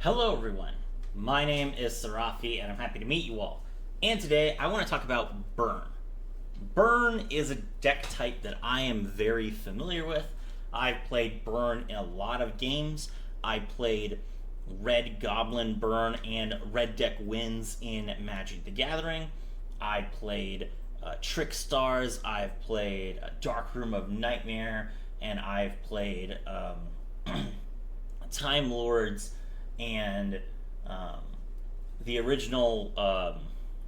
Hello everyone, my name is Sarafi and I'm happy to meet you all. And today I want to talk about Burn. Burn is a deck type that I am very familiar with. I've played Burn in a lot of games. I played Red Goblin Burn and Red Deck Wins in Magic the Gathering. I played Trickstars, I've played Dark Room of Nightmare, and I've played Time Lords and the original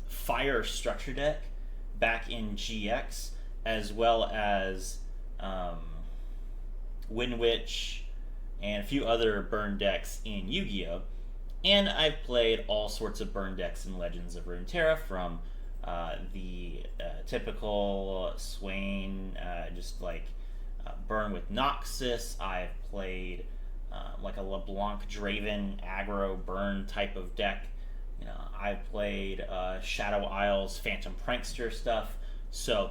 Fire structure deck back in GX, as well as Wind Witch and a few other burn decks in Yu-Gi-Oh! And I've played all sorts of burn decks in Legends of Runeterra, from the typical Swain, just like burn with Noxus. I've played like a LeBlanc Draven aggro burn type of deck. I've played Shadow Isles, Phantom Prankster stuff. So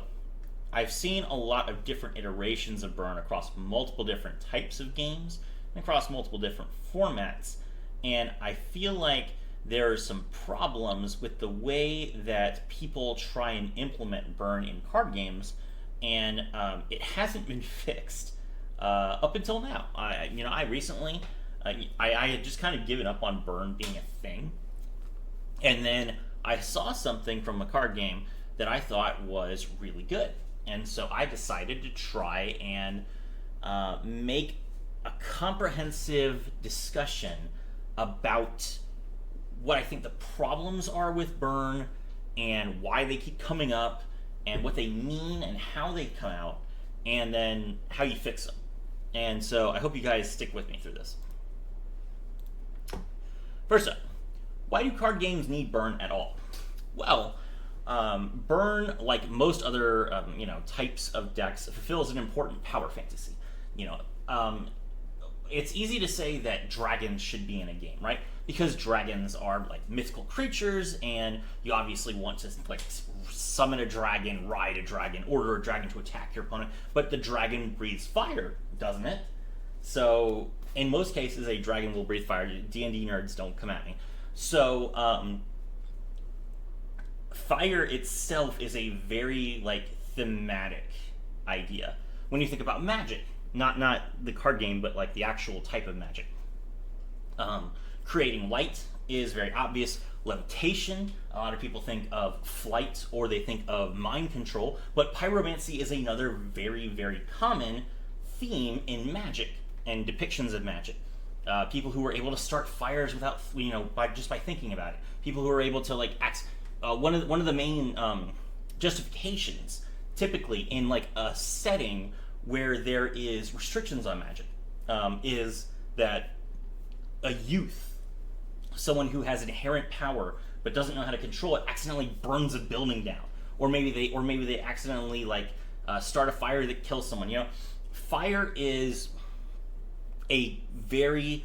I've seen a lot of different iterations of burn across multiple different types of games and across multiple different formats. And I feel like there are some problems with the way that people try and implement burn in card games, and it hasn't been fixed up until now. I recently, I had just kind of given up on burn being a thing, and then I saw something from a card game that I thought was really good, and so I decided to try and make a comprehensive discussion about what I think the problems are with burn and why they keep coming up and what they mean and how they come out, and then how you fix them. And so I hope you guys stick with me through this. First up, why do card games need burn at all? Well, burn, like most other types of decks, fulfills an important power fantasy. It's easy to say that dragons should be in a game, right? Because dragons are like mythical creatures, and you obviously want to like summon a dragon, ride a dragon, order a dragon to attack your opponent. But the dragon breathes fire, doesn't it? So in most cases, a dragon will breathe fire. D&D nerds, don't come at me. So fire itself is a very thematic idea when you think about Magic. Not the card game, but like the actual type of Magic. Creating light is very obvious. Levitation, a lot of people think of flight or they think of mind control, but pyromancy is another very, very common theme in Magic and depictions of Magic. People who are able to start fires without, by thinking about it. People who are able to act. One of the main justifications, typically in a setting where there is restrictions on magic, is that a youth, someone who has inherent power but doesn't know how to control it, accidentally burns a building down, or maybe they accidentally start a fire that kills someone. Fire is a very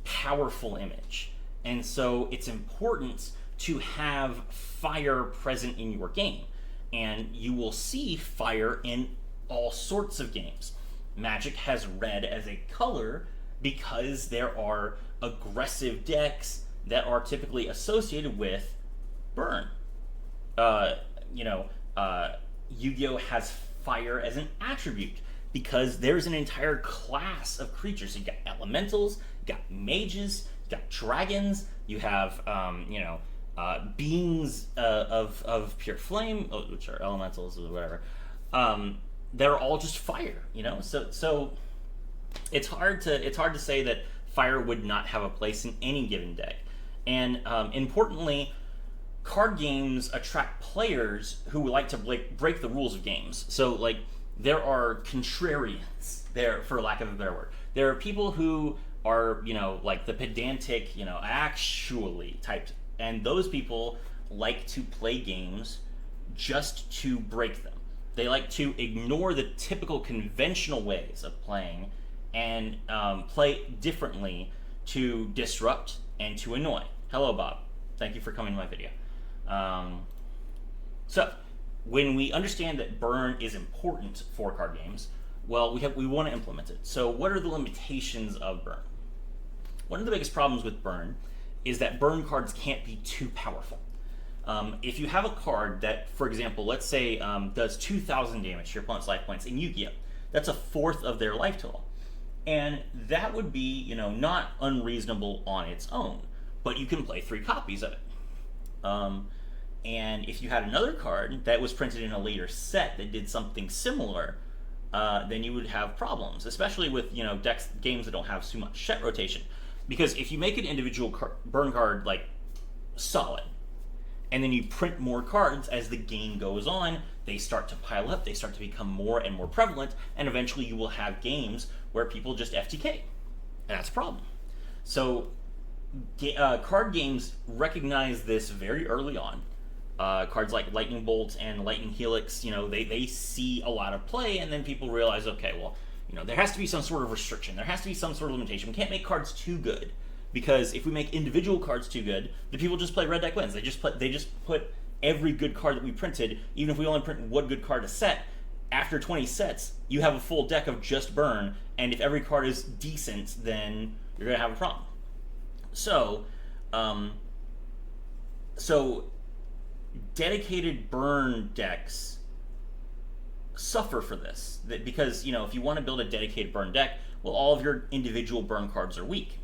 powerful image, and so it's important to have fire present in your game, and you will see fire in all sorts of games. Magic has red as a color because there are aggressive decks that are typically associated with burn. Yu-Gi-Oh! Has fire as an attribute because there's an entire class of creatures. So you got elementals, you got mages, you got dragons, you have beings of pure flame, which are elementals or whatever. They're all just fire, So it's hard to say that fire would not have a place in any given deck. And importantly, card games attract players who like to break the rules of games. So there are contrarians there, for lack of a better word. There are people who are the pedantic, actually typed, and those people like to play games just to break them. They like to ignore the typical conventional ways of playing and play differently to disrupt and to annoy. Hello, Bob. Thank you for coming to my video. So, when we understand that burn is important for card games, well, we want to implement it. So, what are the limitations of burn? One of the biggest problems with burn is that burn cards can't be too powerful. If you have a card that, for example, let's say does 2,000 damage to your opponent's life points in Yu-Gi-Oh, that's a fourth of their life total, and that would be not unreasonable on its own. But you can play 3 copies of it. And if you had another card that was printed in a later set that did something similar, then you would have problems, especially with games that don't have too much set rotation. Because if you make an individual burn card like solid, and then you print more cards as the game goes on, they start to pile up, they start to become more and more prevalent, and eventually you will have games where people just FTK. And that's a problem. So card games recognize this very early on. Cards like Lightning Bolt and Lightning Helix, they see a lot of play, and then people realize, okay, well, there has to be some sort of restriction. There has to be some sort of limitation. We can't make cards too good. Because if we make individual cards too good, the people just play red deck wins. They just put every good card that we printed, even if we only print one good card a set, after 20 sets, you have a full deck of just burn, and if every card is decent, then you're going to have a problem. So dedicated burn decks suffer for this. Because, if you want to build a dedicated burn deck, well, all of your individual burn cards are weak.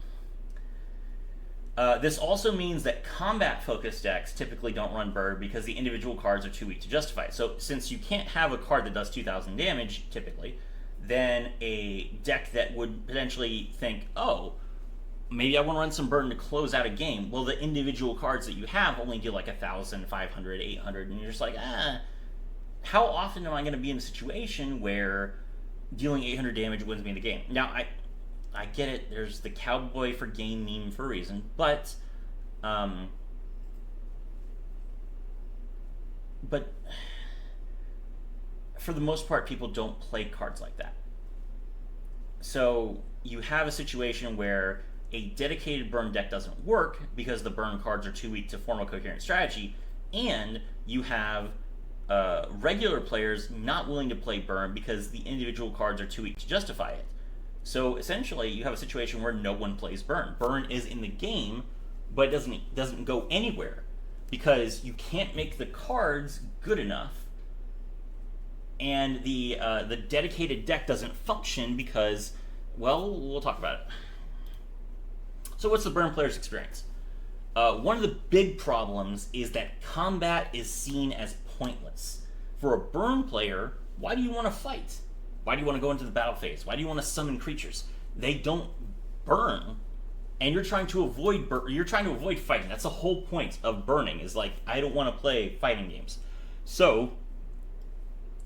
This also means that combat-focused decks typically don't run burn because the individual cards are too weak to justify it. So since you can't have a card that does 2,000 damage, typically, then a deck that would potentially think, oh, maybe I want to run some burn to close out a game. Well, the individual cards that you have only do like 1,000, 500, 800, and you're just like, how often am I going to be in a situation where dealing 800 damage wins me the game? Now, I get it, there's the cowboy for game meme for a reason, but for the most part, people don't play cards like that. So you have a situation where a dedicated burn deck doesn't work because the burn cards are too weak to form a coherent strategy, and you have regular players not willing to play burn because the individual cards are too weak to justify it. So essentially, you have a situation where no one plays burn. Burn is in the game, but it doesn't go anywhere because you can't make the cards good enough, and the dedicated deck doesn't function because, well, we'll talk about it. So what's the burn player's experience? One of the big problems is that combat is seen as pointless. For a burn player, why do you want to fight? Why do you want to go into the battle phase? Why do you want to summon creatures? They don't burn, and you're trying to avoid fighting. That's the whole point of burning. Is like, I don't want to play fighting games. So,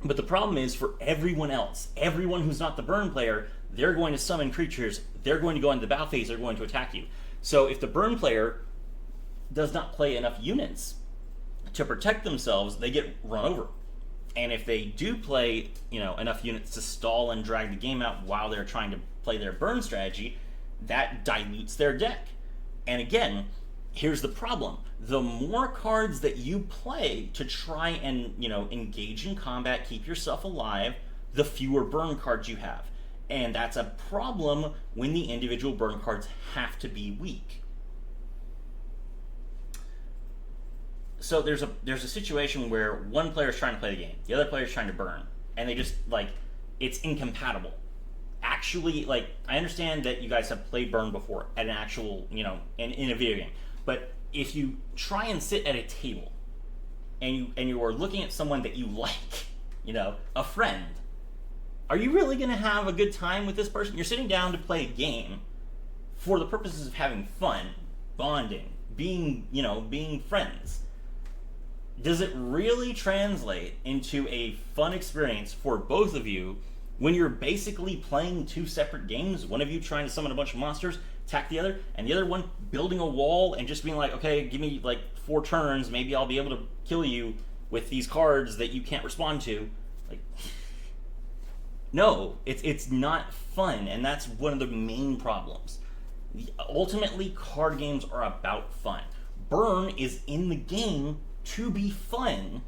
but the problem is for everyone else, everyone who's not the burn player, they're going to summon creatures. They're going to go into the battle phase. They're going to attack you. So if the burn player does not play enough units to protect themselves, they get run over. And if they do play, enough units to stall and drag the game out while they're trying to play their burn strategy, that dilutes their deck. And again, here's the problem. The more cards that you play to try and, engage in combat, keep yourself alive, the fewer burn cards you have. And that's a problem when the individual burn cards have to be weak. So there's a situation where one player is trying to play the game, the other player is trying to burn, and they just, it's incompatible. Actually, I understand that you guys have played burn before at an actual, in a video game, but if you try and sit at a table and you are looking at someone that you like, a friend, are you really going to have a good time with this person? You're sitting down to play a game for the purposes of having fun, bonding, being friends. Does it really translate into a fun experience for both of you when you're basically playing two separate games? One of you trying to summon a bunch of monsters, attack the other, and the other one building a wall and just being like, okay, give me 4 turns, maybe I'll be able to kill you with these cards that you can't respond to. No, it's not fun, and that's one of the main problems. Ultimately, card games are about fun. Burn is in the game to be fun,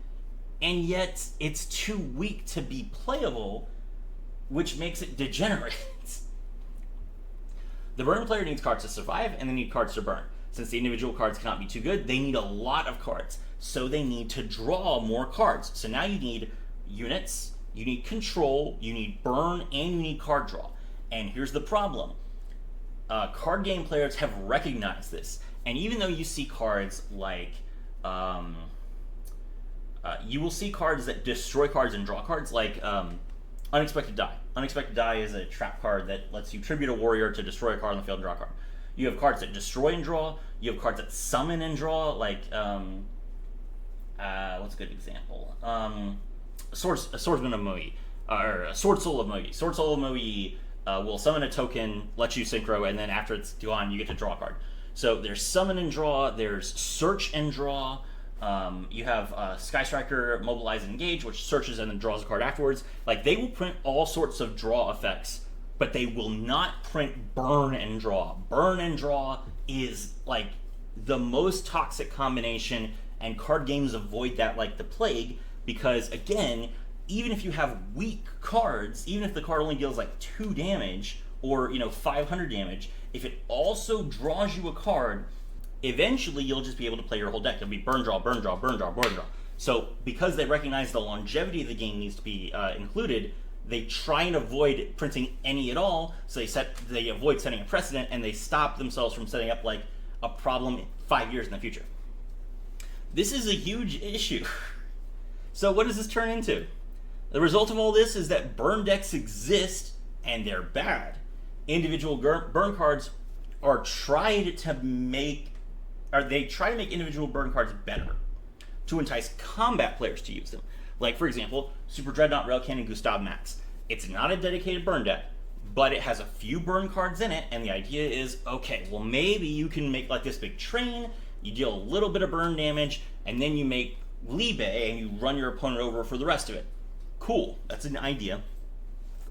and yet it's too weak to be playable, which makes it degenerate. The burn player needs cards to survive, and they need cards to burn. Since the individual cards cannot be too good, they need a lot of cards. So they need to draw more cards. So now you need units, you need control, you need burn, and you need card draw. And here's the problem. Card game players have recognized this. And even though you see cards like... you will see cards that destroy cards and draw cards, like Unexpected Die. Unexpected Die is a trap card that lets you tribute a warrior to destroy a card on the field and draw a card. You have cards that destroy and draw. You have cards that summon and draw, like, what's a good example? Swordsman of Mogi, or Sword Soul of Mogi. Sword Soul of Mogi will summon a token, let you synchro, and then after it's gone, you get to draw a card. So there's summon and draw, there's search and draw. You have Sky Striker, Mobilize and Engage, which searches and then draws a card afterwards. Like, they will print all sorts of draw effects, but they will not print burn and draw. Burn and draw is, like, the most toxic combination, and card games avoid that like the plague, because, again, even if you have weak cards, even if the card only deals, like, 2 damage, or, 500 damage, if it also draws you a card, eventually you'll just be able to play your whole deck. It'll be burn, draw, burn, draw, burn, draw, burn, draw. So because they recognize the longevity of the game needs to be included, they try and avoid printing any at all, so they avoid setting a precedent, and they stop themselves from setting up, like, a problem 5 years in the future. This is a huge issue. So what does this turn into? The result of all this is that burn decks exist, and they're bad. Individual burn cards are tried to make individual burn cards better to entice combat players to use them. Like, for example, Super Dreadnought Railcan and Gustav Max. It's not a dedicated burn deck, but it has a few burn cards in it, and the idea is, okay, well, maybe you can make, like, this big train, you deal a little bit of burn damage, and then you make Libe, and you run your opponent over for the rest of it. Cool, that's an idea.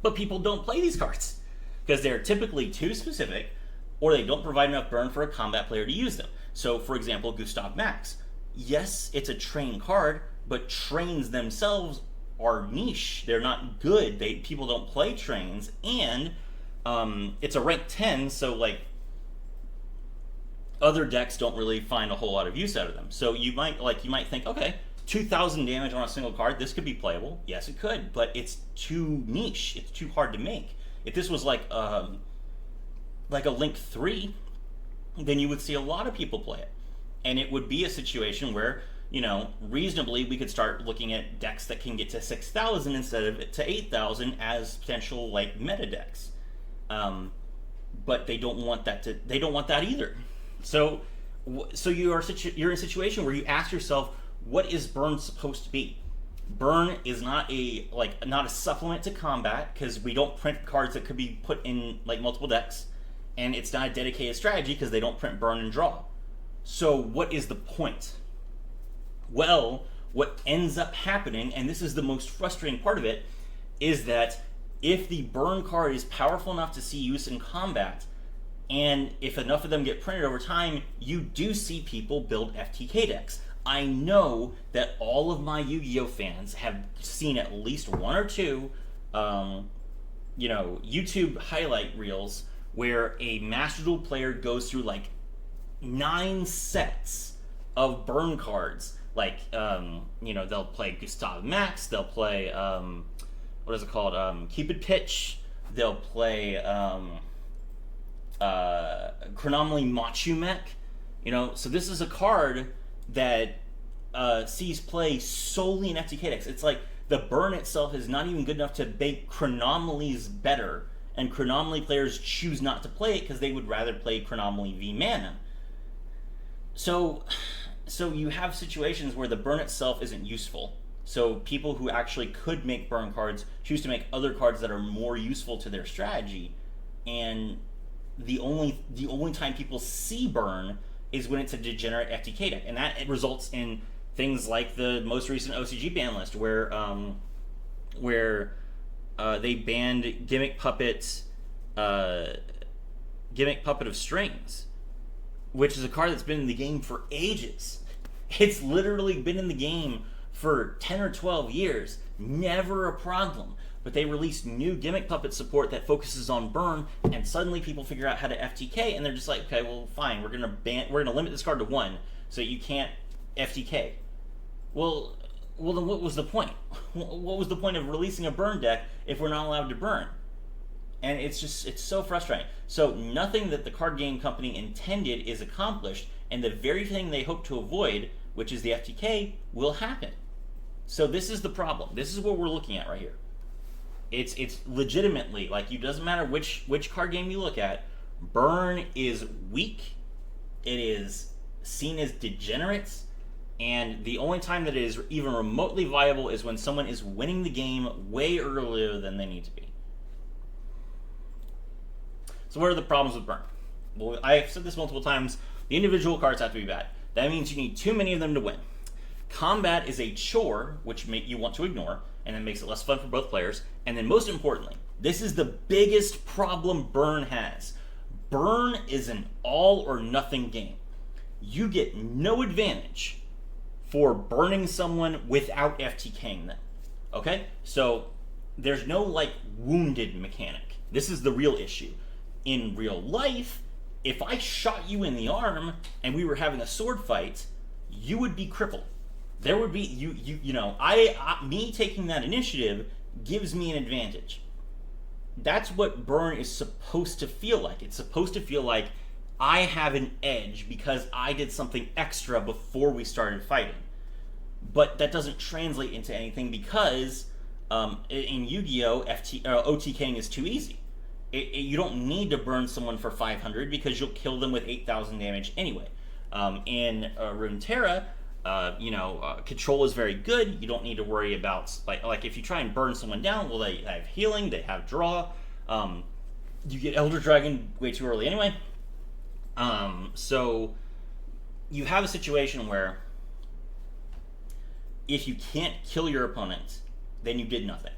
But people don't play these cards, because they're typically too specific, or they don't provide enough burn for a combat player to use them. So, for example, Gustav Max. Yes, it's a train card, but trains themselves are niche. They're not good. People don't play trains, and it's a rank 10, so, like, other decks don't really find a whole lot of use out of them. So you might think, okay, 2,000 damage on a single card, this could be playable. Yes, it could, but it's too niche. It's too hard to make. If this was like a Link 3, then you would see a lot of people play it. And it would be a situation where, reasonably we could start looking at decks that can get to 6,000 instead of to 8,000 as potential, like, meta decks. But they don't want that either. So you're in a situation where you ask yourself, what is burn supposed to be? Burn is not a supplement to combat, because we don't print cards that could be put in, like, multiple decks, and it's not a dedicated strategy because they don't print burn and draw. So what is the point? Well, what ends up happening, and this is the most frustrating part of it, is that if the burn card is powerful enough to see use in combat, and if enough of them get printed over time, you do see people build FTK decks. I know that all of my Yu-Gi-Oh fans have seen at least one or two, YouTube highlight reels where a Master Duel player goes through, like, 9 sets of burn cards. Like, they'll play Gustav Max, they'll play, what is it called? Cupid Pitch, they'll play, Chronomaly Machu Mech. So this is a card that sees play solely in FTK decks. It's like the burn itself is not even good enough to make Chronomalies better, and Chronomaly players choose not to play it because they would rather play Chronomaly V Mana. So you have situations where the burn itself isn't useful. So people who actually could make burn cards choose to make other cards that are more useful to their strategy, and the only time people see burn is when it's a degenerate FTK deck, and that results in things like the most recent OCG ban list, where they banned Gimmick Puppet of Strings, which is a card that's been in the game for ages. It's literally been in the game for 10 or 12 years, never a problem. but they release new Gimmick Puppet support that focuses on burn, and suddenly people figure out how to FTK, and they're just like, okay, well, fine, we're gonna limit this card to 1, so you can't FTK. Well, then what was the point? What was the point of releasing a burn deck if we're not allowed to burn? And it's so frustrating. So nothing that the card game company intended is accomplished, and the very thing they hope to avoid, which is the FTK, will happen. So this is the problem. This is what we're looking at right here. It's legitimately, like, it doesn't matter which card game you look at, burn is weak, it is seen as degenerate, and the only time that it is even remotely viable is when someone is winning the game way earlier than they need to be. So what are the problems with burn? Well, I've said this multiple times. The individual cards have to be bad. That means you need too many of them to win. Combat is a chore, which you want to ignore, and it makes it less fun for both players. And then most importantly, this is the biggest problem burn has. Burn is an all or nothing game. You get no advantage for burning someone without FTKing them. Okay? So there's no, like, wounded mechanic. This is the real issue. In real life, if I shot you in the arm and we were having a sword fight, you would be crippled. There would be me taking that initiative gives me an advantage. That's what burn is supposed to feel like. It's supposed to feel like I have an edge because I did something extra before we started fighting. But that doesn't translate into anything because in Yu-Gi-Oh, OTKing is too easy. You don't need to burn someone for 500 because you'll kill them with 8,000 damage anyway. In Runeterra, control is very good. You don't need to worry about, like if you try and burn someone down, well, they have healing, they have draw. You get Elder Dragon way too early anyway. So you have a situation where if you can't kill your opponent, then you did nothing.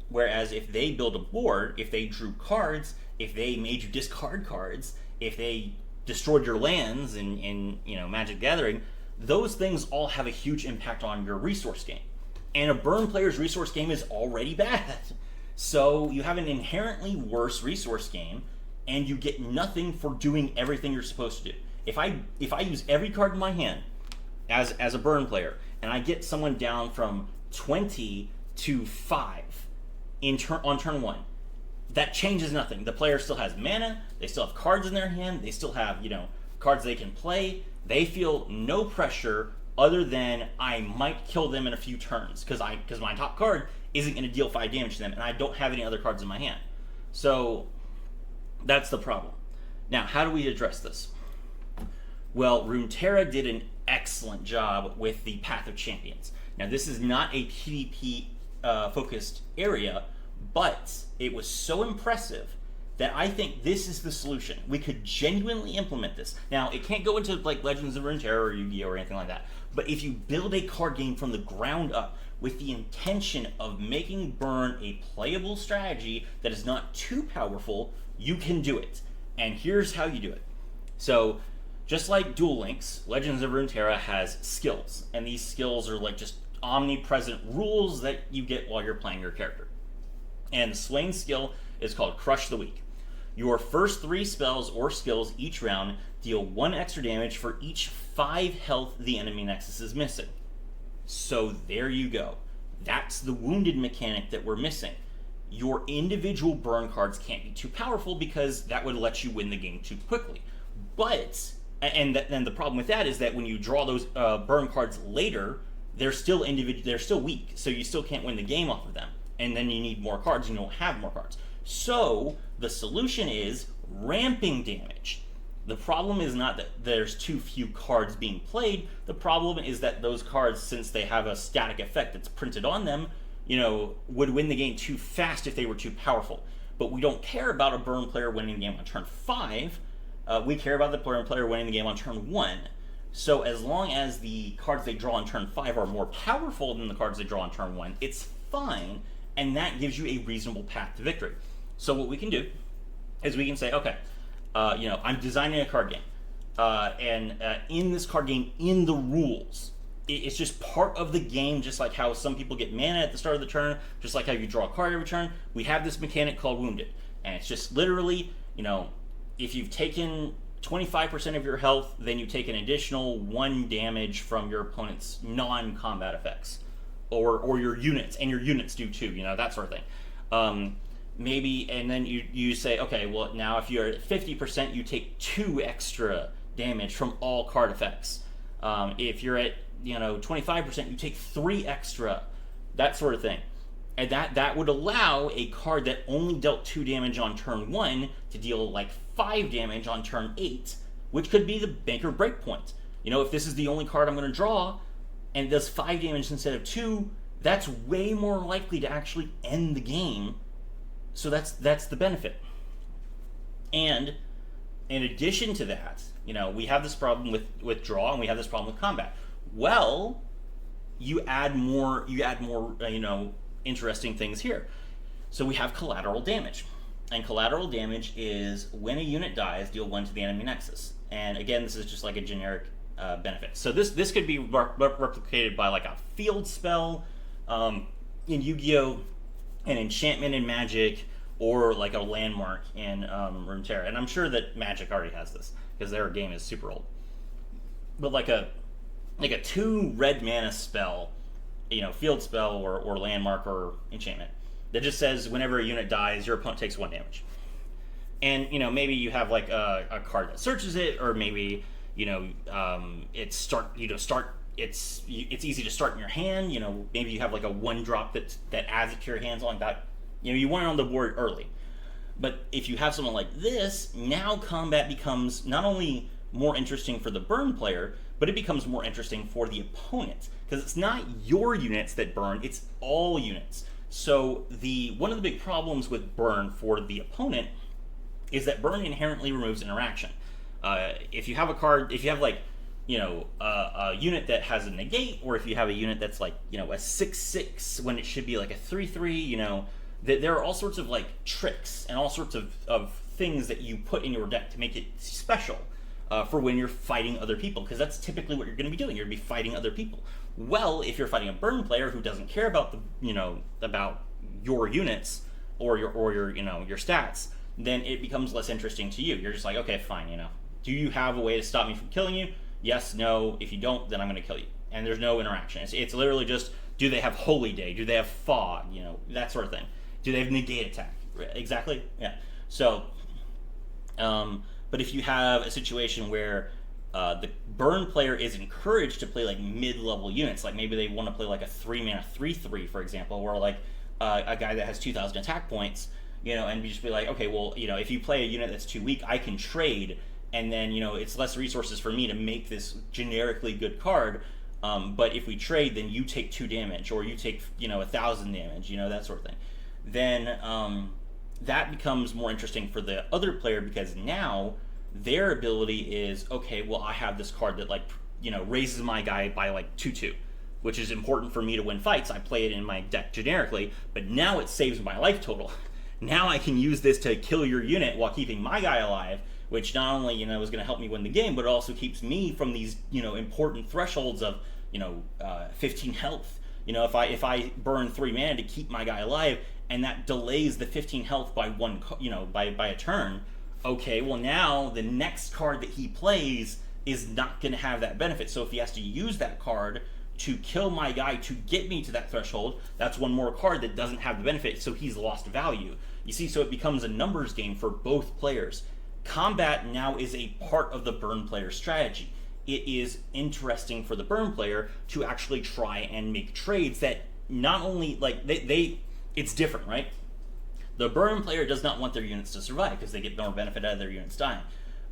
Whereas if they build a board, if they drew cards, if they made you discard cards, if they destroyed your lands in Magic Gathering, those things all have a huge impact on your resource game. And a burn player's resource game is already bad. So you have an inherently worse resource game, and you get nothing for doing everything you're supposed to do. If I use every card in my hand as a burn player, and I get someone down from 20 to 5 on turn 1, that changes nothing. The player still has mana, they still have cards in their hand, they still have, cards they can play. They feel no pressure other than I might kill them in a few turns because my top card isn't going to deal 5 damage to them, and I don't have any other cards in my hand. So that's the problem. Now, how do we address this? Well, Runeterra did an excellent job with the Path of Champions. Now, this is not a PvP focused area, but it was so impressive that I think this is the solution. We could genuinely implement this. Now, it can't go into like Legends of Runeterra or Yu-Gi-Oh or anything like that, but if you build a card game from the ground up with the intention of making burn a playable strategy that is not too powerful, you can do it. And here's how you do it. So, just like Duel Links, Legends of Runeterra has skills, and these skills are like just omnipresent rules that you get while you're playing your character. And Swain's skill is called Crush the Weak. Your first 3 spells or skills each round deal 1 extra damage for each 5 health the enemy nexus is missing. So there you go. That's the wounded mechanic that we're missing. Your individual burn cards can't be too powerful because that would let you win the game too quickly. But, and then the problem with that is that when you draw those burn cards later, they're still weak, so you still can't win the game off of them. And then you need more cards, and you don't have more cards. So the solution is ramping damage. The problem is not that there's too few cards being played. The problem is that those cards, since they have a static effect that's printed on them, would win the game too fast if they were too powerful. But we don't care about a burn player winning the game on turn 5. We care about the burn player winning the game on turn 1. So as long as the cards they draw on turn 5 are more powerful than the cards they draw on turn 1, it's fine, and that gives you a reasonable path to victory. So what we can do is we can say, okay, I'm designing a card game, and in this card game, in the rules, it's just part of the game, just like how some people get mana at the start of the turn, just like how you draw a card every turn. We have this mechanic called Wounded, and it's just literally, if you've taken 25% of your health, then you take an additional 1 damage from your opponent's non-combat effects, or your units, and your units do too, that sort of thing. Maybe, and then you say, okay, well, now if you're at 50%, you take 2 extra damage from all card effects. If you're at 25%, you take 3 extra, that sort of thing. And that would allow a card that only dealt 2 damage on turn 1 to deal like 5 damage on turn 8, which could be the make or break point. If this is the only card I'm going to draw and it does 5 damage instead of 2, that's way more likely to actually end the game. So that's the benefit. And in addition to that, we have this problem with draw, and we have this problem with combat. Well, you add more interesting things here. So we have collateral damage. And collateral damage is when a unit dies, deal 1 to the enemy nexus. And again, this is just like a generic benefit. So this could be replicated by like a field spell in Yu-Gi-Oh!, an enchantment in Magic, or like a landmark in Runeterra. And I'm sure that Magic already has this, because their game is super old. But like a 2 red mana spell, field spell or landmark or enchantment, that just says whenever a unit dies, your opponent takes 1 damage. And maybe you have like a card that searches it, or maybe it's easy to start in your hand. Maybe you have like a 1-drop that adds it to your hands like that. You want it on the board early. But if you have someone like this, now combat becomes not only more interesting for the burn player, but it becomes more interesting for the opponent, because it's not your units that burn, it's all units. So one of the big problems with burn for the opponent is that burn inherently removes interaction. If you have a card, if you have like a unit that has a negate, or if you have a unit that's like a 6/6 when it should be like a 3/3, there are all sorts of like tricks and all sorts of things that you put in your deck to make it special for when you're fighting other people, because that's typically what you're going to be doing. You're going to be fighting other people. Well, if you're fighting a burn player who doesn't care about about your units or your stats, then it becomes less interesting to you. You're just like, okay, fine, do you have a way to stop me from killing you? Yes, no. If you don't, then I'm going to kill you. And there's no interaction. It's literally just, do they have Holy Day? Do they have Fog? That sort of thing. Do they have negate attack? Exactly. Yeah. So, but if you have a situation where the burn player is encouraged to play like mid-level units, like maybe they want to play like a 3-mana 3/3, for example, or like a guy that has 2,000 attack points, and you just be like, okay, well, if you play a unit that's too weak, I can trade, and then it's less resources for me to make this generically good card. But if we trade, then you take 2 damage, or you take 1,000 damage, that sort of thing. Then that becomes more interesting for the other player, because now their ability is, okay, well, I have this card that raises my guy by like 2/2, which is important for me to win fights. I play it in my deck generically, but now it saves my life total. Now I can use this to kill your unit while keeping my guy alive, which not only is going to help me win the game, but it also keeps me from these important thresholds of 15 health. If I burn 3 mana to keep my guy alive, and that delays the 15 health by by a turn, okay, well, now the next card that he plays is not going to have that benefit. So if he has to use that card to kill my guy to get me to that threshold, that's one more card that doesn't have the benefit, so he's lost value. You see, so it becomes a numbers game for both players. Combat now is a part of the burn player strategy. It is interesting for the burn player to actually try and make trades that not only, like, it's different, right? The burn player does not want their units to survive because they get more benefit out of their units dying.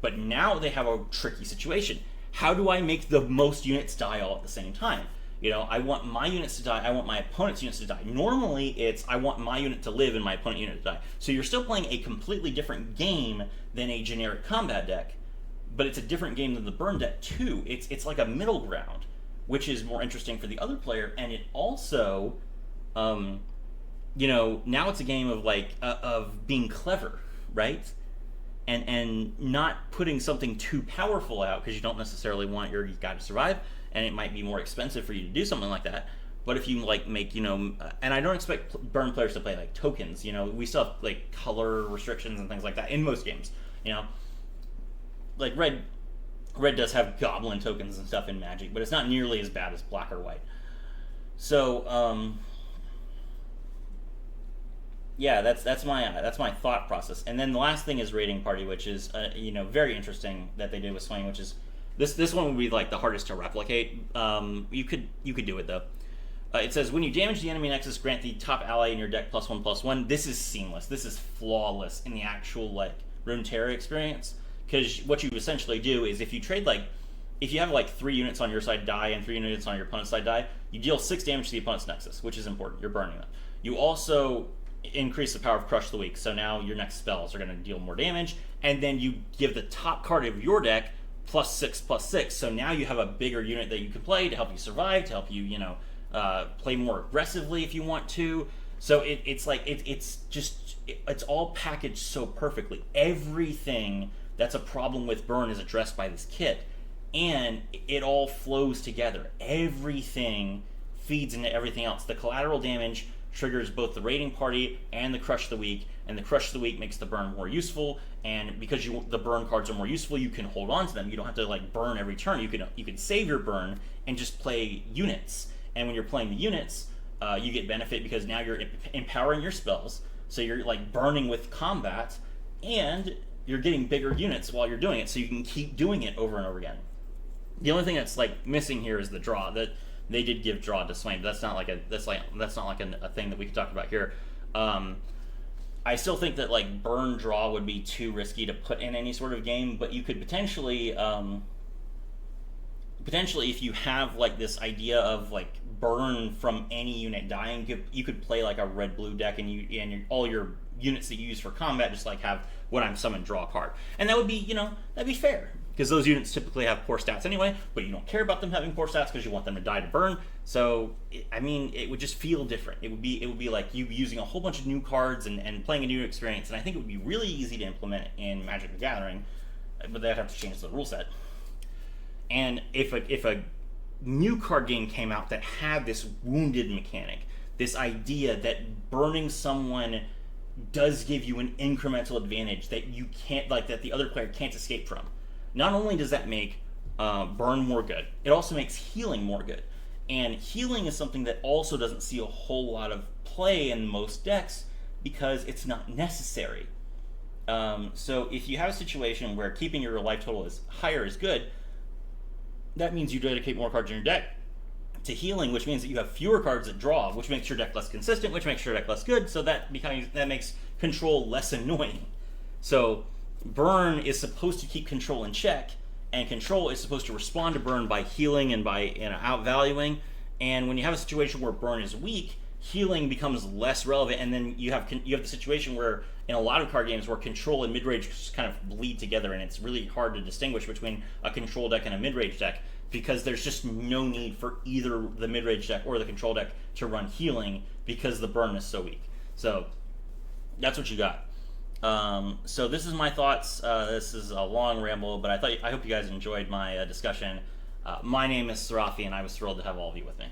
But now they have a tricky situation. How do I make the most units die all at the same time? I want my units to die, I want my opponent's units to die. Normally, it's I want my unit to live and my opponent's unit to die. So you're still playing a completely different game than a generic combat deck, but it's a different game than the burn deck too. It's like a middle ground, which is more interesting for the other player, and it also, now it's a game of of being clever, right? and not putting something too powerful out because you don't necessarily want your guy to survive, and it might be more expensive for you to do something like that. But if you like make, and I don't expect burn players to play like tokens. We still have like color restrictions and things like that in most games. Like red does have goblin tokens and stuff in Magic, but it's not nearly as bad as black or white. So yeah, that's my thought process. And then the last thing is raiding party, which is very interesting that they did with Swain, which is this one would be like the hardest to replicate. You could do it though. It says, when you damage the enemy nexus, grant the top ally in your deck +1/+1. This is seamless. This is flawless in the actual like Runeterra experience. Because what you essentially do is if you trade if you have like 3 units on your side die and 3 units on your opponent's side die, you deal 6 damage to the opponent's nexus, which is important. You're burning them. You also increase the power of Crush the Weak, so now your next spells are going to deal more damage, and then you give the top card of your deck +6/+6. So now you have a bigger unit that you can play to help you survive, to help you play more aggressively if you want to. So it's all packaged so perfectly. Everything that's a problem with burn is addressed by this kit, and it all flows together. Everything feeds into everything else. The collateral damage triggers both the raiding party and the Crush the Weak, and the Crush the Weak makes the burn more useful. And because the burn cards are more useful, you can hold on to them. You don't have to burn every turn. You can save your burn and just play units. And when you're playing the units, you get benefit because now you're empowering your spells. So you're burning with combat, and you're getting bigger units while you're doing it. So you can keep doing it over and over again. The only thing that's missing here is the draw. That they did give draw to Swain, but that's not like a thing that we can talk about here. I still think that burn draw would be too risky to put in any sort of game, but you could potentially if you have this idea of burn from any unit dying, you could play a red-blue deck, and all your units that you use for combat just have when I'm summoned draw a card, and that would be that'd be fair because those units typically have poor stats anyway, but you don't care about them having poor stats because you want them to die to burn. So it would just feel different. It would be like you using a whole bunch of new cards and playing a new experience, and I think it would be really easy to implement in Magic the Gathering, but they'd have to change the rule set. And if a new card game came out that had this wounded mechanic, this idea that burning someone does give you an incremental advantage that you can't that the other player can't escape from. Not only does that make burn more good, it also makes healing more good. And healing is something that also doesn't see a whole lot of play in most decks because it's not necessary. So if you have a situation where keeping your life total higher is good, that means you dedicate more cards in your deck to healing, which means that you have fewer cards that draw, which makes your deck less consistent, which makes your deck less good, so that makes control less annoying. So burn is supposed to keep control in check, and control is supposed to respond to burn by healing and by outvaluing. And when you have a situation where burn is weak, healing becomes less relevant, and then you have the situation where in a lot of card games where control and mid-range just kind of bleed together, and it's really hard to distinguish between a control deck and a mid-range deck because there's just no need for either the mid-range deck or the control deck to run healing because the burn is so weak. So that's what you got. So this is my thoughts. This is a long ramble, but I hope you guys enjoyed my discussion. My name is Sarathi, and I was thrilled to have all of you with me.